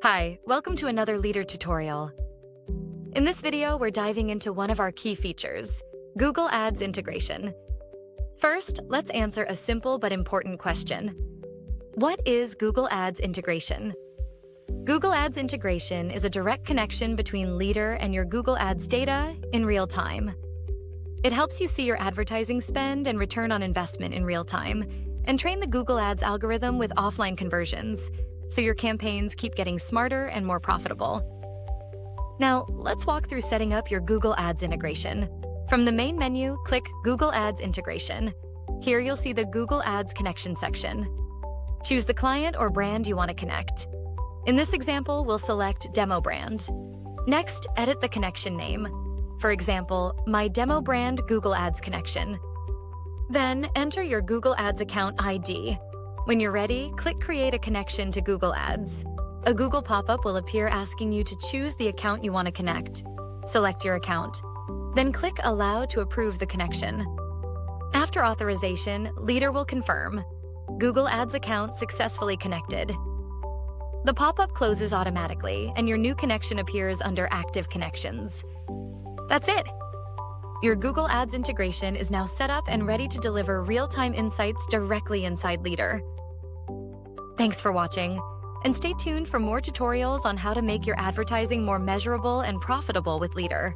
Hi, welcome to another Leader tutorial. In this video, we're diving into one of our key features, Google Ads integration. First, let's answer a simple but important question. What is Google Ads integration? Google Ads integration is a direct connection between Leader and your Google Ads data in real time. It helps you see your advertising spend and return on investment in real time, and train the Google Ads algorithm with offline conversions, so your campaigns keep getting smarter and more profitable. Now, let's walk through setting up your Google Ads integration. From the main menu, click Google Ads Integration. Here you'll see the Google Ads Connection section. Choose the client or brand you want to connect. In this example, we'll select Demo Brand. Next, edit the connection name. For example, my demo brand Google Ads connection. Then, enter your Google Ads account ID. When you're ready, click Create a Connection to Google Ads. A Google pop-up will appear asking you to choose the account you want to connect. Select your account. Then click Allow to approve the connection. After authorization, Leader will confirm. Google Ads account successfully connected. The pop-up closes automatically, and your new connection appears under Active Connections. That's it! Your Google Ads integration is now set up and ready to deliver real-time insights directly inside Leader. Thanks for watching, and stay tuned for more tutorials on how to make your advertising more measurable and profitable with Leader.